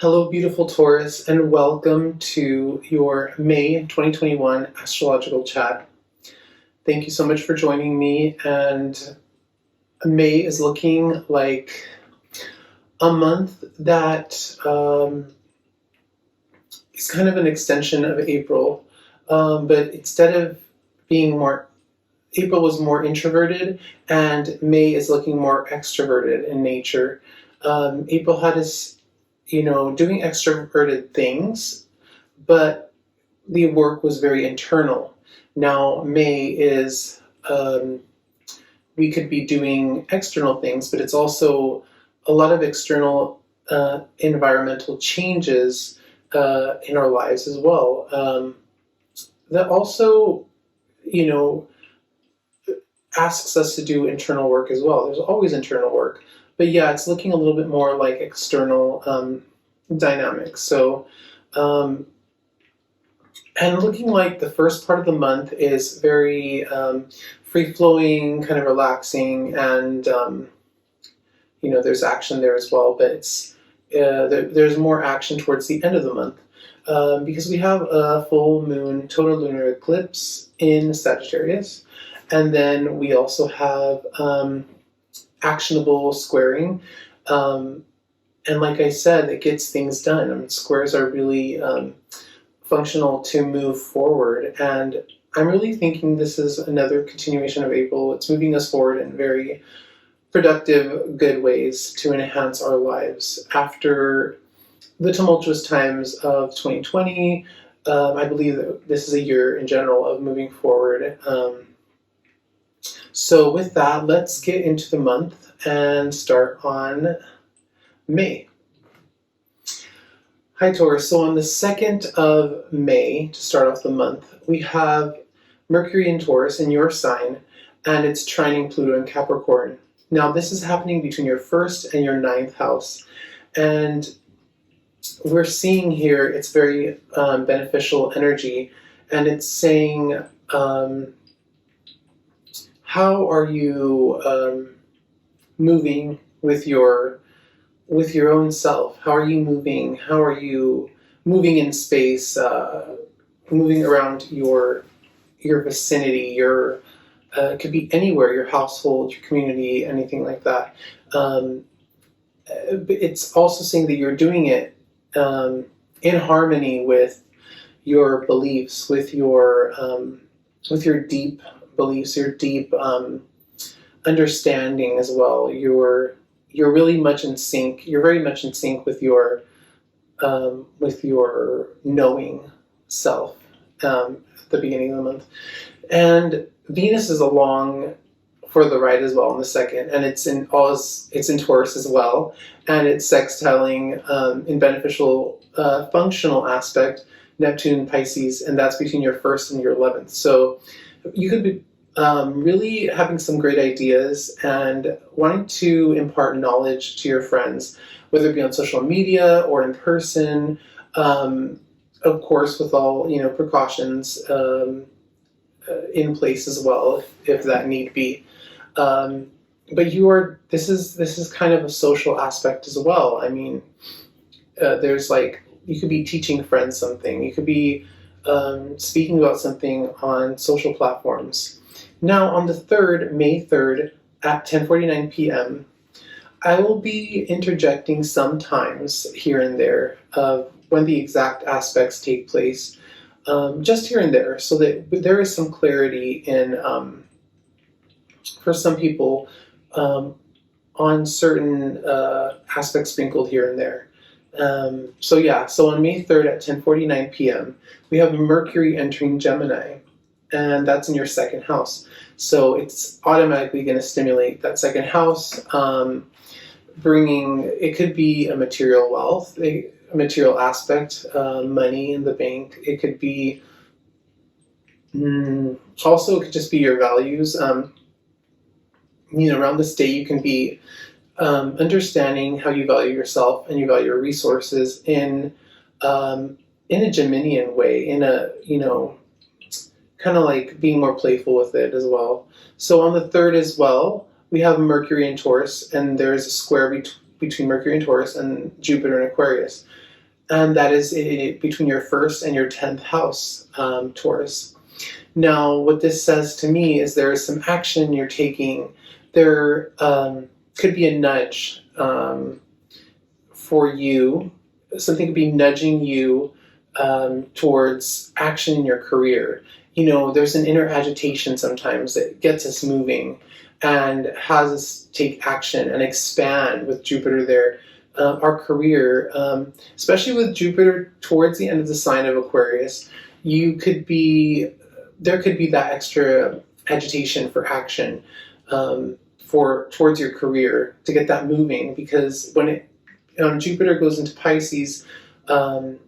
Hello, beautiful Taurus, and welcome to your May 2021 astrological chat. Thank you so much for joining me. And May is looking like a month that is kind of an extension of April, but instead of being more, April was more introverted, and May is looking more extroverted in nature. April had us doing extroverted things, but the work was very internal. Now, May is, we could be doing external things, but it's also a lot of external environmental changes in our lives as well. That also, asks us to do internal work as well. There's always internal work. But yeah, it's looking a little bit more like external dynamics. So, and looking like the first part of the month is very free-flowing, kind of relaxing, and there's action there as well. But it's there's more action towards the end of the month because we have a full moon total lunar eclipse in Sagittarius, and then we also have actionable squaring. And like I said, it gets things done. I mean, squares are really functional to move forward. And I'm really thinking this is another continuation of April. It's moving us forward in very productive, good ways to enhance our lives. After the tumultuous times of 2020, I believe that this is a year in general of moving forward. So with that, let's get into the month and start on May. Hi Taurus, so on the 2nd of May, to start off the month, we have Mercury in Taurus in your sign, and it's trining Pluto in Capricorn. Now this is happening between your 1st and your 9th house, and we're seeing here it's very beneficial energy, and it's saying, how are you moving with your own self? How are you moving? How are you moving in space? Moving around your vicinity. It could be anywhere. Your household, your community, anything like that. But it's also saying that you're doing it in harmony with your beliefs, with your deep beliefs, your deep understanding as well. You're really much in sync. You're very much in sync with your knowing self at the beginning of the month. And Venus is along for the ride as well on the 2nd, and it's in Taurus as well, and it's sextiling in beneficial functional aspect Neptune, Pisces, and that's between your 1st and your 11th. So you could be really having some great ideas and wanting to impart knowledge to your friends, whether it be on social media or in person, of course with all precautions in place as well if that need be. But this is kind of a social aspect as well. I mean, there's you could be teaching friends something, you could be speaking about something on social platforms. Now, on the 3rd, May 3rd, at 10:49 p.m., I will be interjecting sometimes here and there when the exact aspects take place, just here and there, so that there is some clarity in, for some people, on certain aspects sprinkled here and there. So on May 3rd at 10:49 p.m., we have Mercury entering Gemini, and that's in your 2nd house. So it's automatically going to stimulate that 2nd house, it could be a material wealth, a material aspect, money in the bank. It could be, also it could just be your values. Around this day you can be understanding how you value yourself and you value your resources in a Geminian way, in a, kind of like being more playful with it as well. So on the 3rd as well, we have Mercury in Taurus, and there's a square between Mercury and Taurus and Jupiter in Aquarius. and that is between your first and your 10th house, Taurus. Now, what this says to me is there is some action you're taking. There could be a nudge for you. Something could be nudging you towards action in your career. There's an inner agitation sometimes that gets us moving and has us take action and expand with Jupiter there. Our career, especially with Jupiter towards the end of the sign of Aquarius, there could be that extra agitation for action towards your career to get that moving, because when Jupiter goes into Pisces 10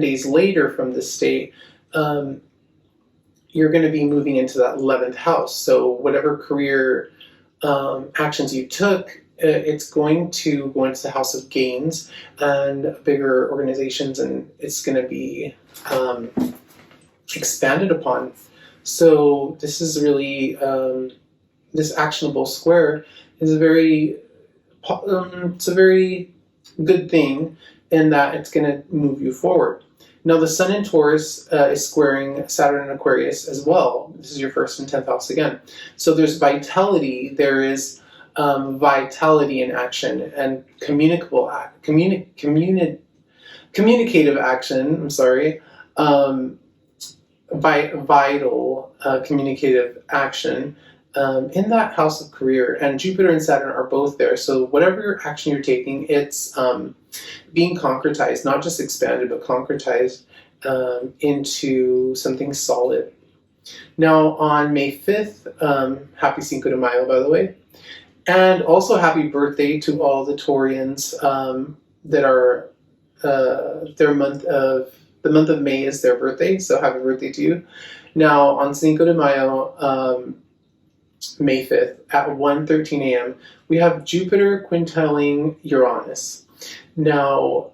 days later from this state, you're going to be moving into that 11th house. So whatever career actions you took, it's going to go into the house of gains and bigger organizations, and it's going to be expanded upon. So this is really, this actionable square is it's a very good thing in that it's going to move you forward. Now, the Sun in Taurus is squaring Saturn in Aquarius as well. This is your first and 10th house again. So there's vitality. There is vitality in action and communicative action. I'm sorry. Vital communicative action in that house of career. And Jupiter and Saturn are both there. So whatever action you're taking, it's being concretized, not just expanded, but concretized into something solid. Now, on May 5th, happy Cinco de Mayo, by the way, and also happy birthday to all the Taurians that are, the month of May is their birthday, so happy birthday to you. Now, on Cinco de Mayo, May 5th, at 1:13 a.m., we have Jupiter quintiling Uranus. Now,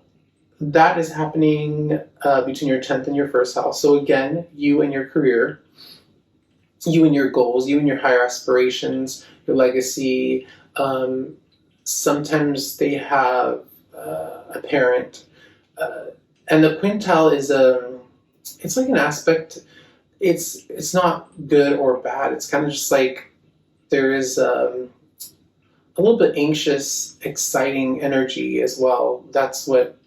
that is happening between your 10th and your first house. So again, you and your career, you and your goals, you and your higher aspirations, your legacy. Sometimes they have a parent. And the quintile is it's like an aspect. It's not good or bad. It's kind of just like there is a little bit anxious, exciting energy as well. That's what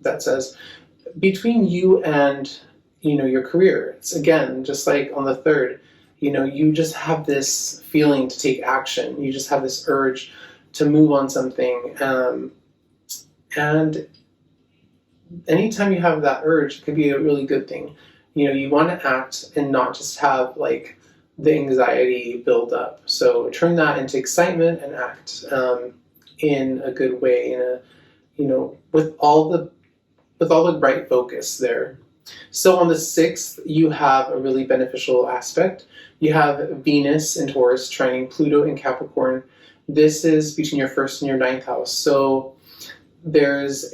that says. Between you and, your career, it's again, just like on the 3rd, you just have this feeling to take action. You just have this urge to move on something. And anytime you have that urge, it could be a really good thing. You want to act and not just have like the anxiety build up. So turn that into excitement and act in a good way, with all the right focus there. So on the 6th, you have a really beneficial aspect. You have Venus in Taurus trining Pluto in Capricorn. This is between your first and your 9th house. So there is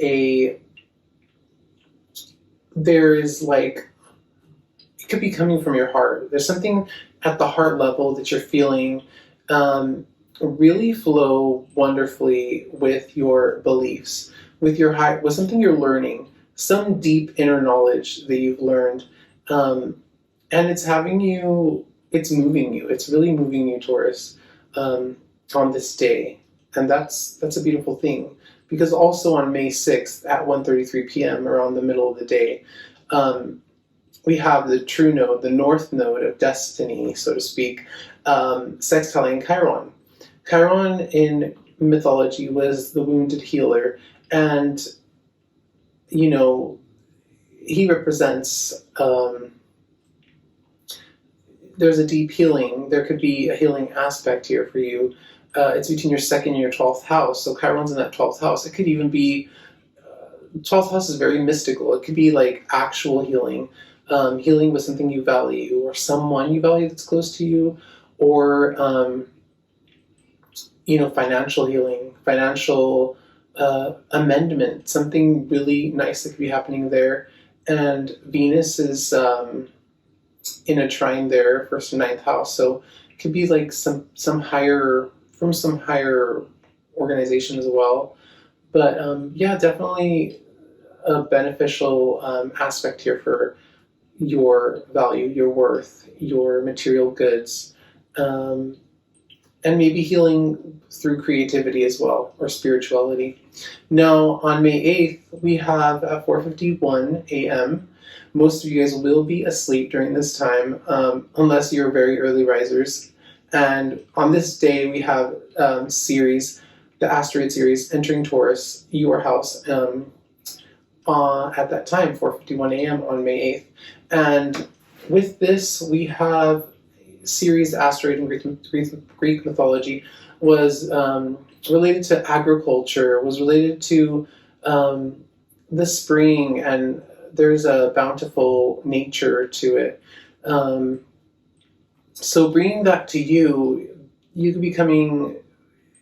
like, it could be coming from your heart. There's something at the heart level that you're feeling really flow wonderfully with your beliefs, with something you're learning, some deep inner knowledge that you've learned, and it's moving you. It's really moving you, Taurus, on this day, and that's a beautiful thing. Because also on May 6th at 1:33 p.m. around the middle of the day, we have the true node, the north node of destiny, so to speak, sextiling Chiron. Chiron in mythology was the wounded healer, and he represents. There's a deep healing. There could be a healing aspect here for you. It's between your 2nd and your 12th house. So Chiron's in that 12th house. It could even be, 12th house is very mystical. It could be like actual healing, healing with something you value or someone you value that's close to you, or, financial healing, financial amendment, something really nice that could be happening there. And Venus is in a trine there, 1st and 9th house. So it could be like some higher organization as well. But definitely a beneficial aspect here for your value, your worth, your material goods, and maybe healing through creativity as well, or spirituality. Now, on May 8th, we have at 4:51 a.m. Most of you guys will be asleep during this time, unless you're very early risers. And on this day, we have Ceres, the asteroid Ceres, entering Taurus, your house, at that time, 4:51 a.m. on May 8th. And with this, we have Ceres, asteroid in Greek mythology, was related to agriculture, was related to the spring, and there's a bountiful nature to it. So bringing that to you, you could be coming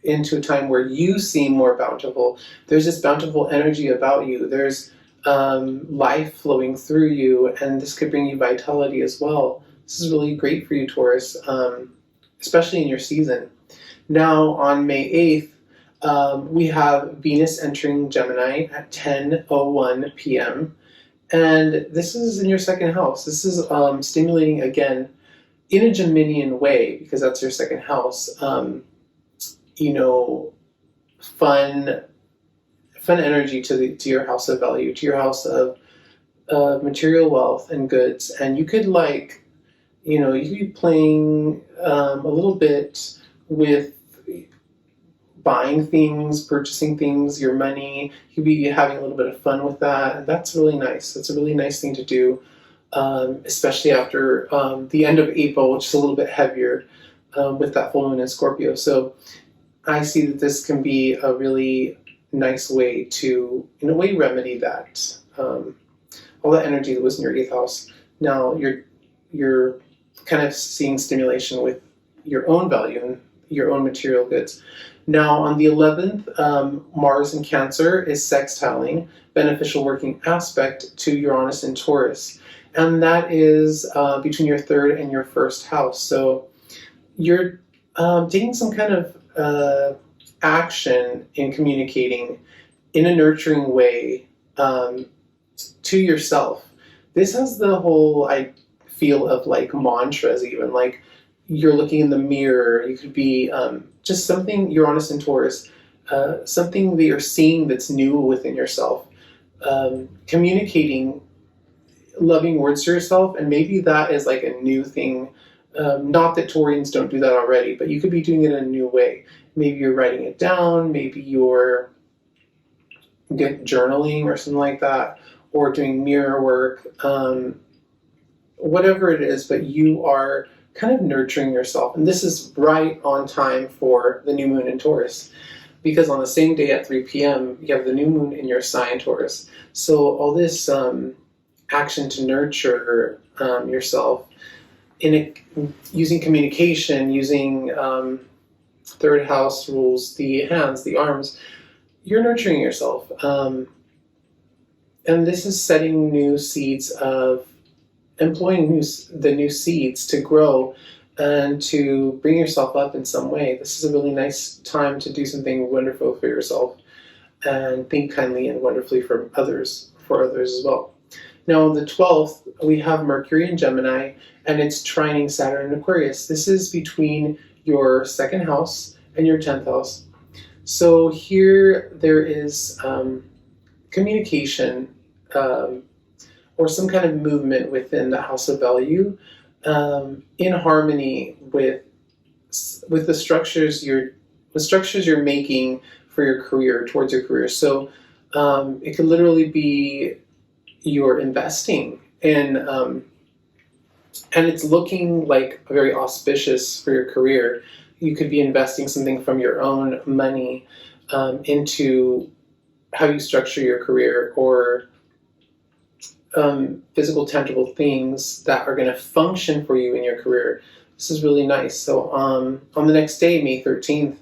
into a time where you seem more bountiful. There's this bountiful energy about you. There's life flowing through you, and this could bring you vitality as well. This is really great for you, Taurus, especially in your season. Now, on May 8th, we have Venus entering Gemini at 10:01 p.m. And this is in your second house. This is stimulating, again, in a Geminian way, because that's your second house. Fun energy to your house of value, to your house of material wealth and goods. And you could you could be playing a little bit with buying things, purchasing things, your money. You could be having a little bit of fun with that. And that's really nice. That's a really nice thing to do, especially after the end of April, which is a little bit heavier with that full moon in Scorpio. So I see that this can be a really nice way to, in a way, remedy that, all that energy that was in your 8th house. Now you're kind of seeing stimulation with your own value and your own material goods. Now on the 11th, Mars in Cancer is sextiling, beneficial working aspect to Uranus in Taurus. And that is between your 3rd and your 1st house. So you're taking some kind of action in communicating in a nurturing way to yourself. This has the whole feel of mantras, even you're looking in the mirror. You could be just something, Uranus and Taurus, something that you're seeing that's new within yourself, communicating loving words to yourself. And maybe that is a new thing. Not that Taurians don't do that already, but you could be doing it in a new way. Maybe you're writing it down, maybe you're journaling or something like that, or doing mirror work, whatever it is, but you are kind of nurturing yourself. And this is right on time for the new moon in Taurus, because on the same day at 3 p.m., you have the new moon in your sign, Taurus. So all this action to nurture yourself, using communication, using 3rd house rules, the hands, the arms, you're nurturing yourself. And this is setting new seeds of employing the new seeds to grow and to bring yourself up in some way. This is a really nice time to do something wonderful for yourself and think kindly and wonderfully for others as well. Now, on the 12th, we have Mercury in Gemini, and it's trining Saturn in Aquarius. This is between your 2nd house and your 10th house. So here there is communication or some kind of movement within the house of value in harmony with the structures you're making for your career, towards your career. So it could literally be you're investing in, and it's looking very auspicious for your career. You could be investing something from your own money into how you structure your career, or physical, tangible things that are going to function for you in your career. This is really nice. So on the next day, May 13th,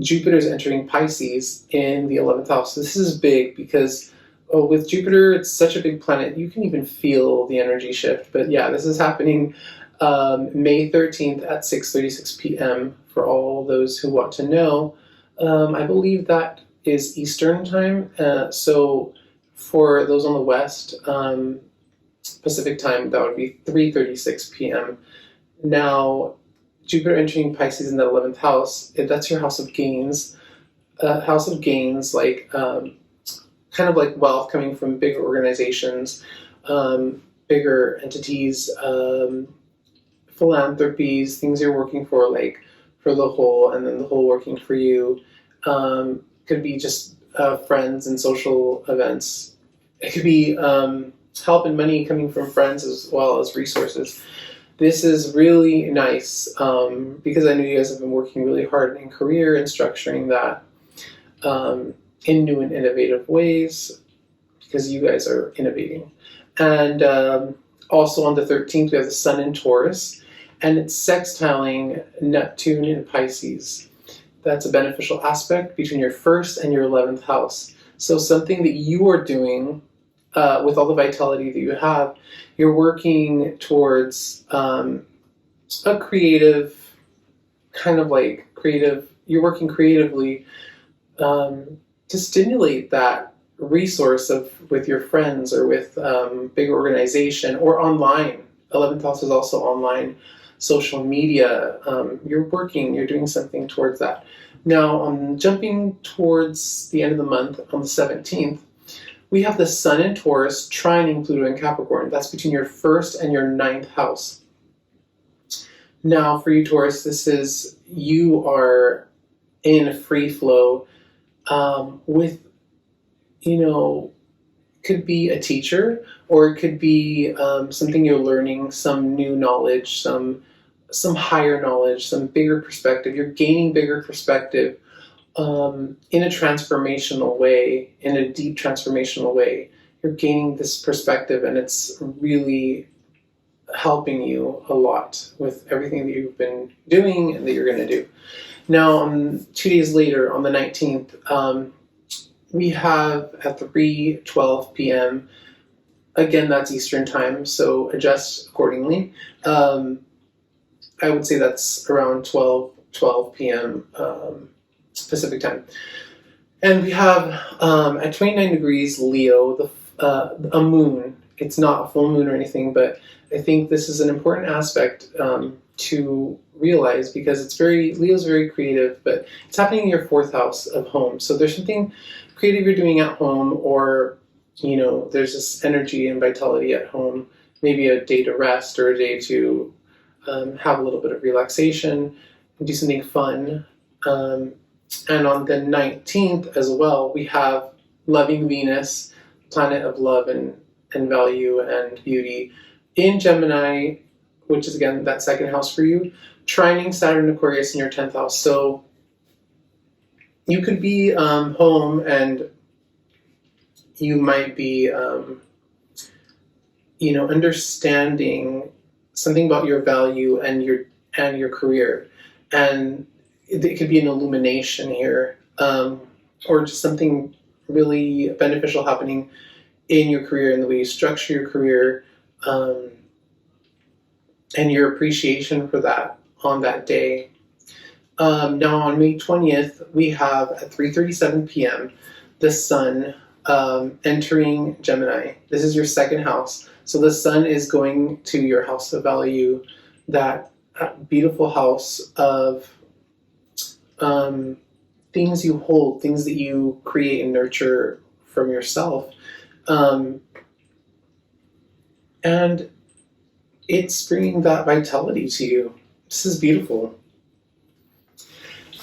Jupiter is entering Pisces in the 11th house. So this is big because with Jupiter, it's such a big planet, you can even feel the energy shift. But yeah, this is happening May 13th at 6:36 p.m. for all those who want to know. I believe that is Eastern time. So for those on the West, Pacific time, that would be 3:36 p.m. Now, Jupiter entering Pisces in the 11th house, that's your house of gains. House of gains, like kind of like wealth coming from bigger organizations, bigger entities, philanthropies, things you're working for, like for the whole, and then the whole working for you. Could be just friends and social events. It could be help and money coming from friends as well as resources. This is really nice because I know you guys have been working really hard in career and structuring that in new and innovative ways because you guys are innovating. And also on the 13th, we have the Sun in Taurus, and it's sextiling Neptune in Pisces. That's a beneficial aspect between your 1st and your 11th house. So something that you are doing with all the vitality that you have, you're working towards a creative, kind of like creative, you're working creatively to stimulate that resource of with your friends or with big organization or online. 11th house is also online, social media. You're doing something towards that. Now, jumping towards the end of the month on the 17th, we have the Sun in Taurus trining Pluto in Capricorn. That's between your 1st and your 9th house. Now, for you, Taurus, this is you are in free flow with, could be a teacher, or it could be something you're learning, some new knowledge, some higher knowledge, some bigger perspective. You're gaining bigger perspective in a transformational way, in a deep transformational way. You're gaining this perspective, and it's really helping you a lot with everything that you've been doing and that you're going to do. Now, 2 days later, on the 19th, we have at 3:12 p.m., again, that's Eastern time, so adjust accordingly. I would say that's around 12 p.m. Pacific time. And we have at 29 degrees Leo, a moon. It's not a full moon or anything, but I think this is an important aspect to realize because Leo's very creative, but it's happening in your 4th house of home. So there's something creative you're doing at home, or there's this energy and vitality at home, maybe a day to rest or a day to have a little bit of relaxation, do something fun. And on the 19th as well, we have loving Venus, planet of love and value and beauty, in Gemini, which is again that 2nd house for you, trining Saturn Aquarius in your 10th house. So you could be home and you might be, understanding something about your value and your career, and it could be an illumination here, or just something really beneficial happening in your career and the way you structure your career, and your appreciation for that on that day. Now on May 20th, we have at 3:37 p.m. the Sun entering Gemini. This is your 2nd house. So the Sun is going to your house of value, that beautiful house of things you hold, things that you create and nurture from yourself. And it's bringing that vitality to you. This is beautiful.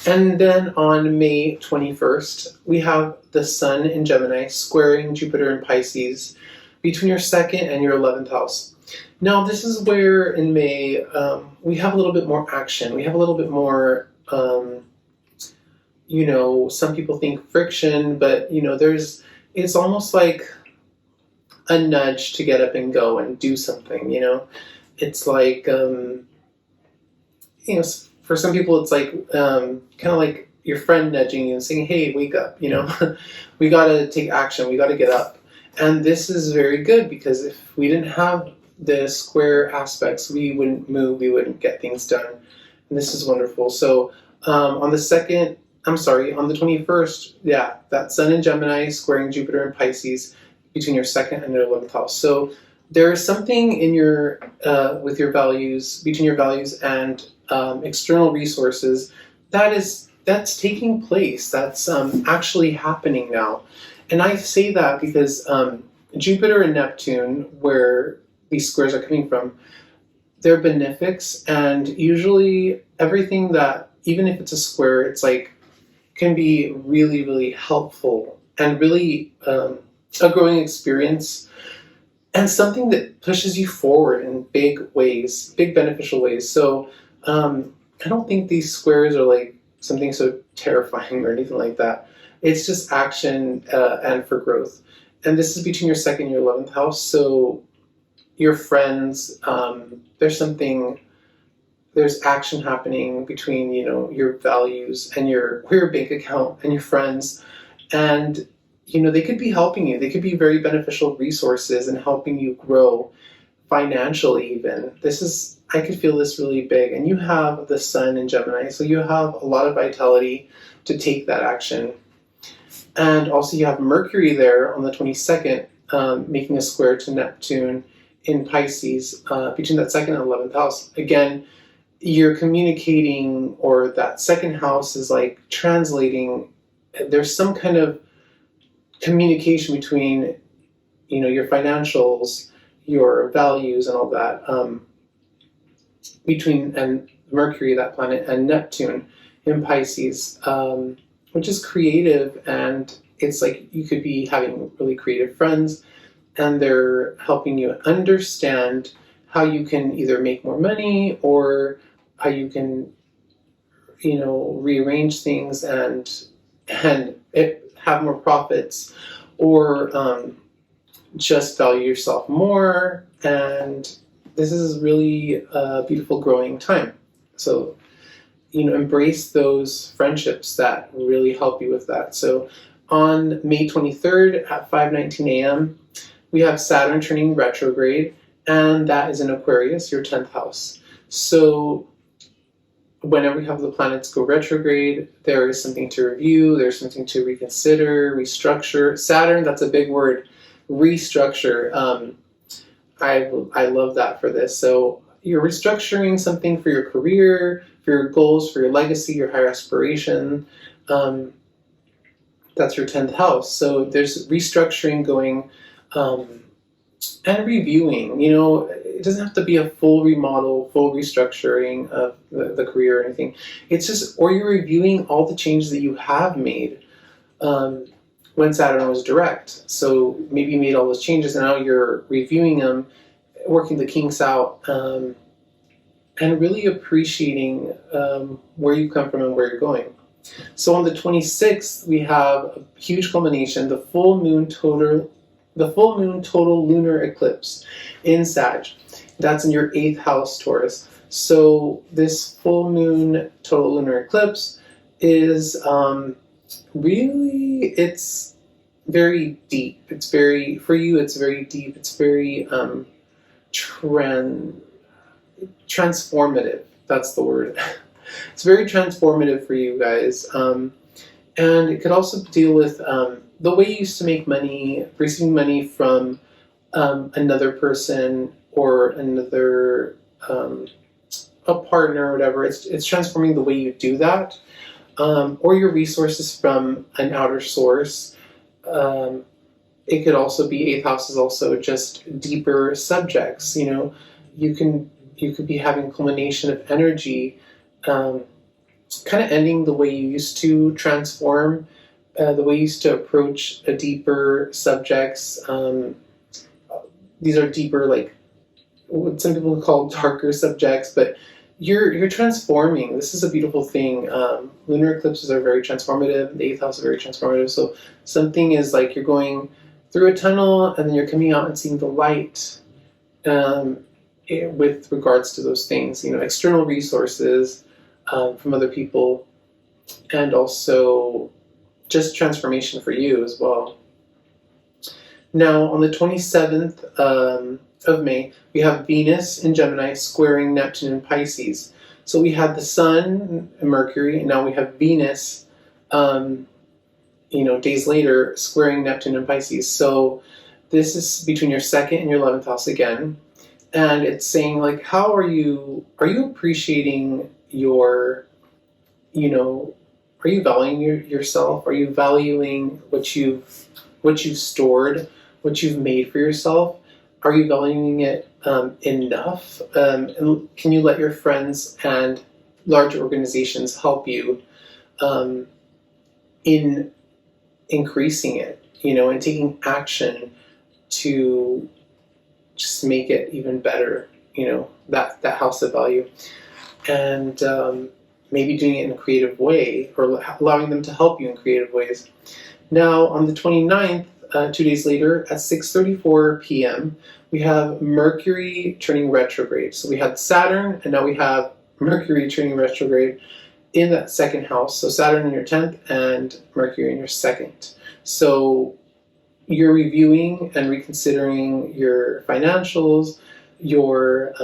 And then on May 21st, we have the Sun in Gemini squaring Jupiter in Pisces between your 2nd and your 11th house. Now, this is where in May we have a little bit more action. We have a little bit more, some people think friction, but, it's almost like a nudge to get up and go and do something, It's like, for some people, it's like kind of like your friend nudging you and saying, hey, wake up, we got to take action, we got to get up. And this is very good because if we didn't have the square aspects, we wouldn't move, we wouldn't get things done. And this is wonderful. So on the 2nd I'm sorry, on the 21st, yeah, that Sun in Gemini squaring Jupiter in Pisces between your second and your 11th house. So there is something in your with your values, between your values and external resources that's taking place. That's actually happening now. And I say that because Jupiter and Neptune, where these squares are coming from, they're benefics, and usually everything that, even if it's a square, it's like can be really, really helpful and really a growing experience and something that pushes you forward in big ways, big beneficial ways. So I don't think these squares are like something so terrifying or anything like that. It's just action and for growth. And this is between your second and your 11th house. So your friends, there's action happening between, your values and your bank account and your friends. And, they could be helping you. They could be very beneficial resources in helping you grow financially even. I could feel this really big. And you have the Sun in Gemini, so you have a lot of vitality to take that action. And also you have Mercury there on the 22nd, making a square to Neptune in Pisces, between that second and 11th house. Again, you're communicating, or that second house is like translating. There's some kind of communication between, your financials, your values, and all that, between and Mercury, that planet, and Neptune in Pisces, which is creative, and it's like you could be having really creative friends, and they're helping you understand how you can either make more money or how you can, rearrange things and have more profits, or just value yourself more. And this is really a beautiful growing time. So, embrace those friendships that really help you with that. So on May 23rd at 5:19 a.m., we have Saturn turning retrograde, and that is in Aquarius, your 10th house. So whenever we have the planets go retrograde, there is something to review, there's something to reconsider, restructure. Saturn, that's a big word, restructure. I love that for this. So you're restructuring something for your career, for your goals, for your legacy, your higher aspiration. That's your 10th house. So there's restructuring going, and reviewing. It doesn't have to be a full remodel, full restructuring of the career or anything. It's just, or you're reviewing all the changes that you have made when Saturn was direct. So maybe you made all those changes and now you're reviewing them, working the kinks out, and really appreciating where you come from and where you're going. So on the 26th, we have a huge culmination, the full moon total lunar eclipse in Sag. That's in your 8th house, Taurus. So this full moon total lunar eclipse is really, it's very deep. It's very, for you, it's very deep. It's very transformative. That's the word. It's very transformative for you guys. And it could also deal with the way you used to make money, receiving money from another person or another, a partner or whatever. It's transforming the way you do that, or your resources from an outer source. It could also be, 8th house is also just deeper subjects. You could be having culmination of energy, kind of ending the way you used to transform, the way you used to approach a deeper subjects. These are deeper, like what some people call darker subjects, but you're transforming. This is a beautiful thing. Lunar eclipses are very transformative. The 8th house is very transformative. So something is like you're going through a tunnel and then you're coming out and seeing the light, with regards to those things, external resources from other people, and also just transformation for you as well. Now, on the 27th of May, we have Venus in Gemini squaring Neptune in Pisces. So we had the Sun and Mercury, and now we have Venus days later, squaring Neptune and Pisces. So this is between your second and your 11th house again. And it's saying, like, how are you appreciating your, are you valuing yourself? Are you valuing what you've stored, what you've made for yourself? Are you valuing it enough? And can you let your friends and large organizations help you in increasing it, and taking action to just make it even better, that house of value. And maybe doing it in a creative way, or allowing them to help you in creative ways. Now, on the 29th, 2 days later, at 6:34 p.m., we have Mercury turning retrograde. So we had Saturn, and now we have Mercury turning retrograde in that second house. So Saturn in your 10th and Mercury in your second. So you're reviewing and reconsidering your financials, your,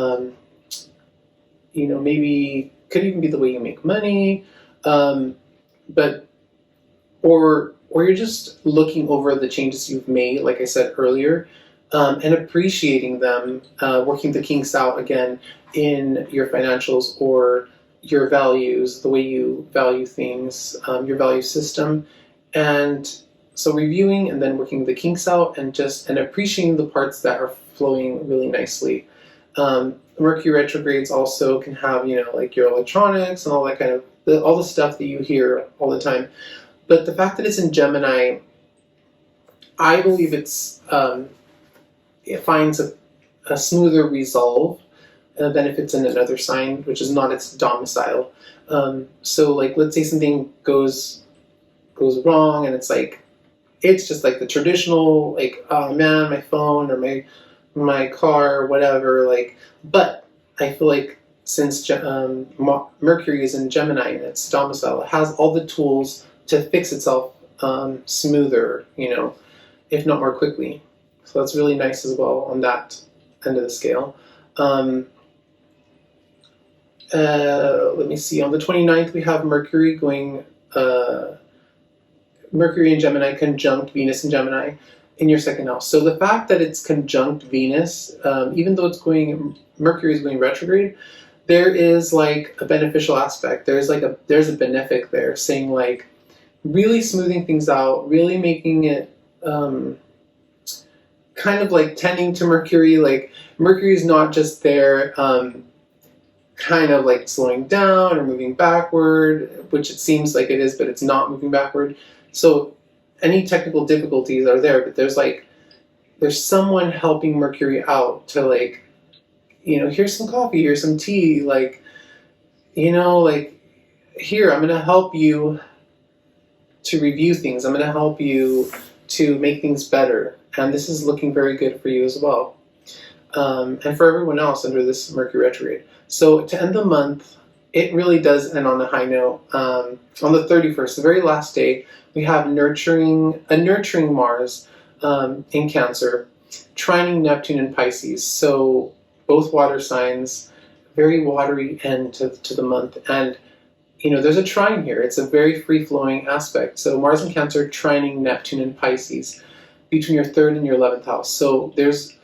maybe could even be the way you make money, or you're just looking over the changes you've made, like I said earlier, and appreciating them, working the kinks out again in your financials or your values, the way you value things, your value system. And so reviewing and then working the kinks out and appreciating the parts that are flowing really nicely. Mercury retrogrades also can have, like your electronics and all that kind of, all the stuff that you hear all the time. But the fact that it's in Gemini, I believe it finds a smoother resolve than if it's in another sign, which is not its domicile. So, like, let's say something goes wrong, and it's just like the traditional, like, oh man, my phone or my car or whatever. Like, but I feel like since Mercury is in Gemini and its domicile, it has all the tools to fix itself smoother, if not more quickly. So that's really nice as well on that end of the scale. Let me see. On the 29th, we have Mercury in Gemini conjunct Venus in Gemini in your second house. So the fact that it's conjunct Venus, even though Mercury is going retrograde, there is like a beneficial aspect. There's a benefic there, saying like really smoothing things out, really making it kind of like tending to Mercury. Like Mercury is not just there kind of like slowing down or moving backward, which it seems like it is, but it's not moving backward. So any technical difficulties are there, but there's someone helping Mercury out to like, here's some coffee, here's some tea, like, like, here, I'm going to help you to review things. I'm going to help you to make things better. And this is looking very good for you as well. And for everyone else under this Mercury retrograde. So to end the month, it really does end on a high note. On the 31st, the very last day, we have a nurturing Mars in Cancer, trining Neptune in Pisces. So both water signs, very watery end to the month. And, there's a trine here. It's a very free-flowing aspect. So Mars in Cancer trining Neptune in Pisces between your 3rd and your 11th house. So there's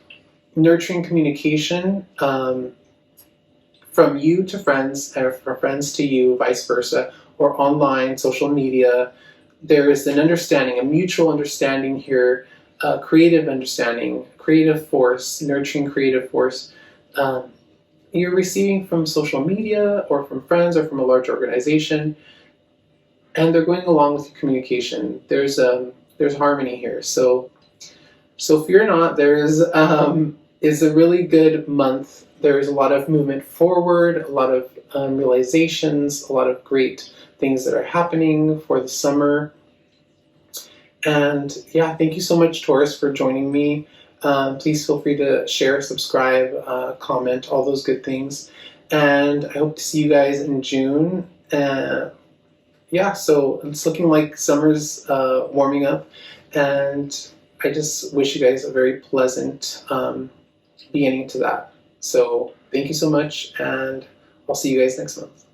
nurturing communication from you to friends, or from friends to you, vice versa, or online, social media. There is an understanding, a mutual understanding here, creative understanding, creative force, nurturing creative force. You're receiving from social media or from friends or from a large organization, and they're going along with your communication. There's harmony here. So fear not. Is a really good month. There's a lot of movement forward, a lot of realizations, a lot of great things that are happening for the summer. And yeah, thank you so much, Taurus, for joining me. Please feel free to share, subscribe, comment, all those good things. And I hope to see you guys in June. Yeah, so it's looking like summer's warming up. And I just wish you guys a very pleasant beginning to that. So thank you so much, and I'll see you guys next month.